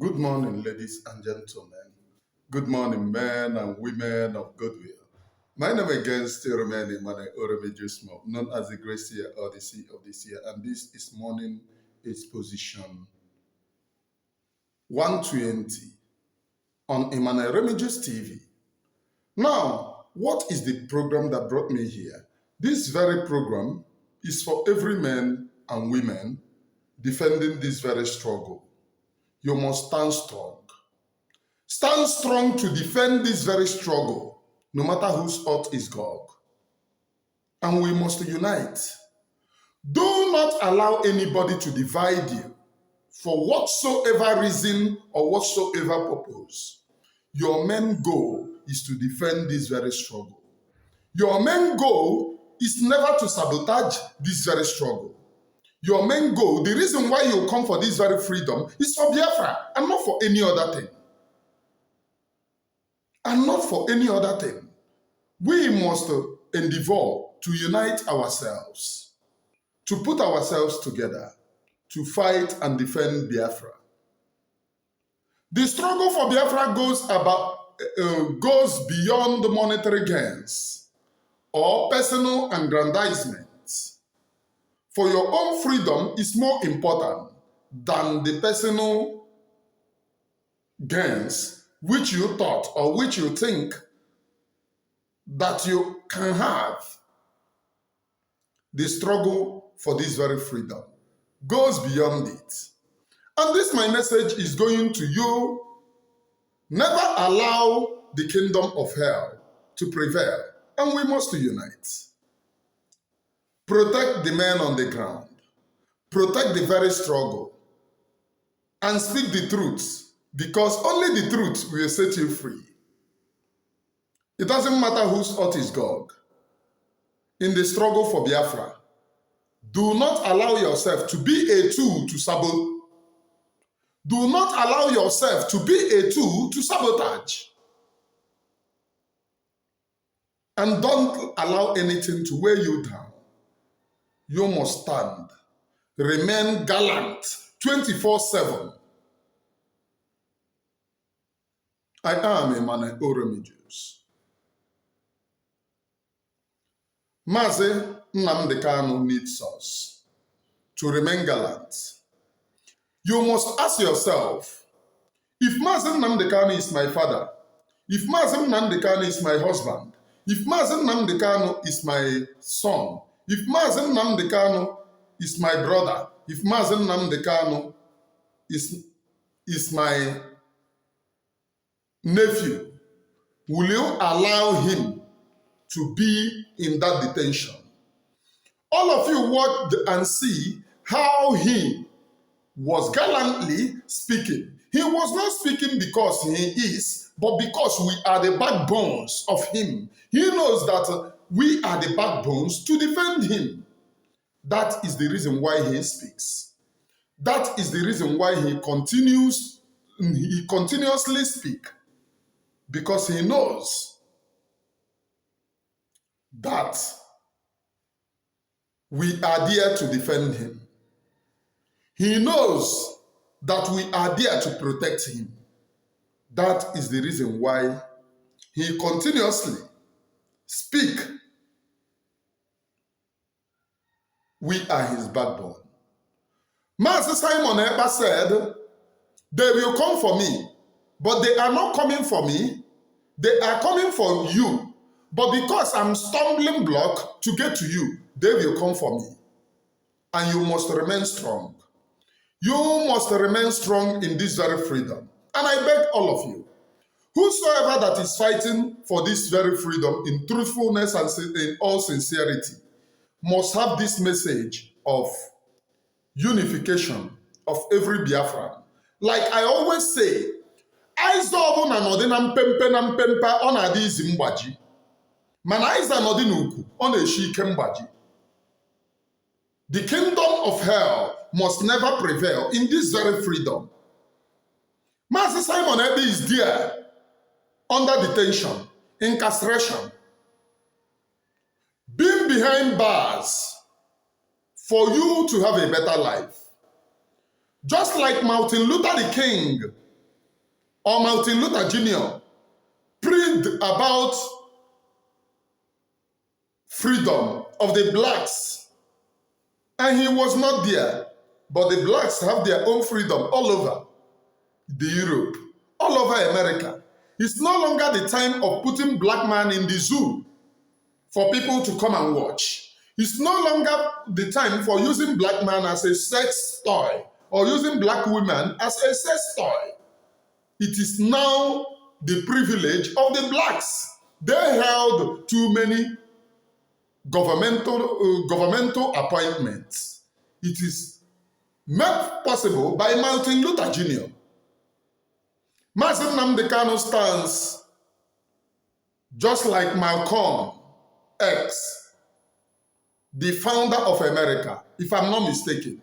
Good morning, ladies and gentlemen. Good morning, men and women of goodwill. My name again still remains Emmanuel Oremejusmo, known as the Grace Seer or the Sea of the Seer, and this is morning exposition 120 on Emmanuel Remedios TV. Now, what is the program that brought me here? This very program is for every man and women defending this very struggle. You must stand strong. Stand strong to defend this very struggle, no matter whose earth is Gog. And we must unite. Do not allow anybody to divide you for whatsoever reason or whatsoever purpose. Your main goal is to defend this very struggle. Your main goal is never to sabotage this very struggle. Your main goal, the reason why you come for this very freedom is for Biafra and not for any other thing. And not for any other thing. We must endeavor to unite ourselves, to put ourselves together, to fight and defend Biafra. The struggle for Biafra goes beyond the monetary gains or personal aggrandizement. For your own freedom is more important than the personal gains which you thought or which you think that you can have. The struggle for this very freedom goes beyond it. And this my message is going to you. Never allow the kingdom of hell to prevail, and we must unite. Protect the men on the ground. Protect the very struggle. And speak the truth, because only the truth will set you free. It doesn't matter whose earth is Gog. In the struggle for Biafra, do not allow yourself to be a tool to sabotage. Do not allow yourself to be a tool to sabotage. And don't allow anything to weigh you down. You must stand. Remain gallant 24/7. I am Emmanuel Oremejus. Mazi Nnamdi Kanu needs us to remain gallant. You must ask yourself, if Mazi Nnamdi Kanu is my father, if Mazi Nnamdi Kanu is my husband, if Mazi Nnamdi Kanu is my son, if Mazi Nnamdi Kanu is my brother, if Mazi Nnamdi Kanu is my nephew, will you allow him to be in that detention? All of you watch and see how he was gallantly speaking. He was not speaking because he is, but because we are the backbones of him. He knows that we are the backbones to defend him. That is the reason why he speaks. That is the reason why he continuously speaks. Because he knows that we are there to defend him. He knows that we are there to protect him. That is the reason why he continuously speaks. We are his backbone. Master Simon Ekpa said, they will come for me, but they are not coming for me. They are coming for you. But because I'm stumbling block to get to you, they will come for me. And you must remain strong. You must remain strong in this very freedom. And I beg all of you, whosoever that is fighting for this very freedom in truthfulness and in all sincerity, must have this message of unification of every Biafran. Like I always say, Aiza ọbụna nọdị na mpempe ọ na-adị izi mgbaji. Mana Aiza nọdị n'ukwu ọ na-eshi ike mgbaji. The kingdom of hell must never prevail in this very freedom. Master Simon Ekpa is there under detention, incarceration, being behind bars for you to have a better life. Just like Martin Luther the King or Martin Luther Jr. preached about freedom of the blacks, and he was not there, but the blacks have their own freedom all over the Europe, all over America. It's no longer the time of putting black man in the zoo for people to come and watch. It's no longer the time for using black man as a sex toy or using black women as a sex toy. It is now the privilege of the blacks. They held too many governmental appointments. It is made possible by Martin Luther Jr. Mazi Nnamdi Kanu stands just like Malcolm X, the founder of America, if I'm not mistaken.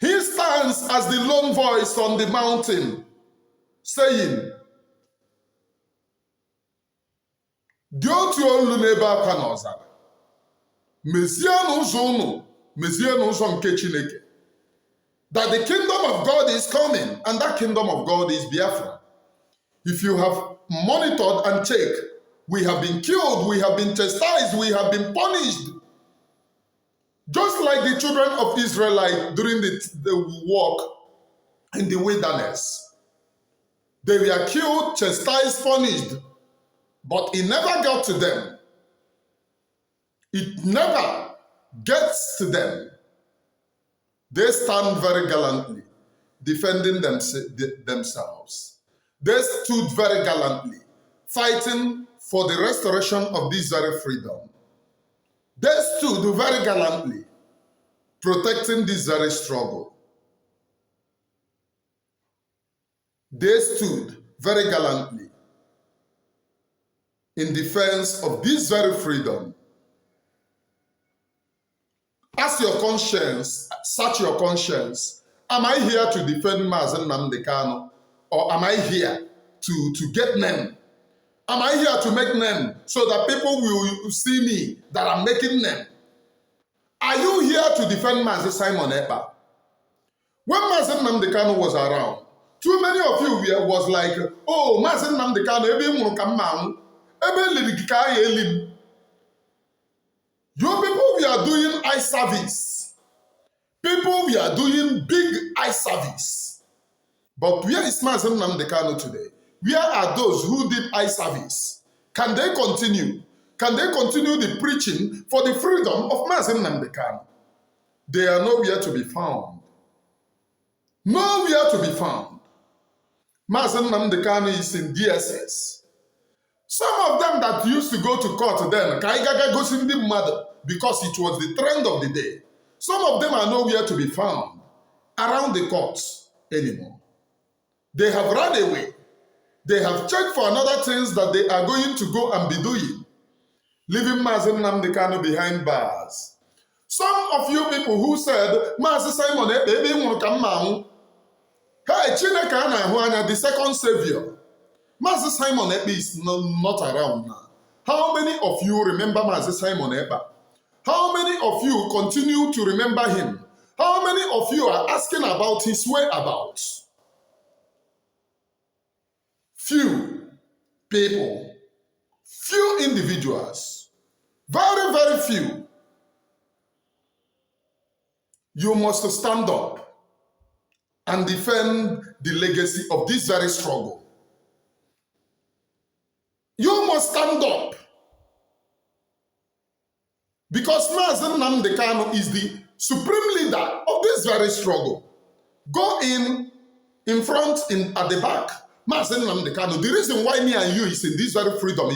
He stands as the lone voice on the mountain, saying, dị otu olu n'ebe akwa n'ọzara, mezienụ ụzọ unu, mezienụ ụzọ nke Chineke. That the kingdom of God is coming, and that kingdom of God is Biafra. If you have monitored and checked, we have been killed, we have been chastised, we have been punished. Just like the children of Israel during the walk in the wilderness. They were killed, chastised, punished, but it never got to them. It never gets to them. They stand very gallantly, defending themselves. They stood very gallantly, fighting for the restoration of this very freedom. They stood very gallantly, protecting this very struggle. They stood very gallantly in defense of this very freedom. Ask your conscience, search your conscience. Am I here to defend Mazi Nnamdi Kanu? Or am I here to get name? Am I here to make name so that people will see me that I'm making name? Are you here to defend Mazi Simon Ekpa? When Mazi Nnamdi Kanu was around, too many of you was like, oh, Mazi Nnamdi Kanu, ebe nwụrụ ka mma anwụ, ebe liri ka ya elim. You people, we are doing eye service. People, we are doing big eye service. But where is Mazi Nnamdi Kanu today? Where are those who did eye service? Can they continue? Can they continue the preaching for the freedom of Mazi Nnamdi Kanu? They are nowhere to be found. Nowhere to be found. Mazi Nnamdi Kanu is in DSS. Some of them that used to go to court then, because it was the trend of the day. Some of them are nowhere to be found around the courts anymore. They have run away. They have checked for another things that they are going to go and be doing, leaving Mazi Nnamdi Kanu behind bars. Some of you people who said, Mazi Simon Ekpa, hey, Chineke ana-ahụ anya, the second savior. Mazi Simon Ekpa is not around now. How many of you remember Mazi Simon Ekpa? How many of you continue to remember him? How many of you are asking about his whereabouts? Few people, few individuals, very, very few. You must stand up and defend the legacy of this very struggle. You must stand up. Because Mazi Nnamdi Kanu is the supreme leader of this very struggle. Go in front, at the back. Mazi Nnamdi Kanu, the reason why me and you is in this very freedom is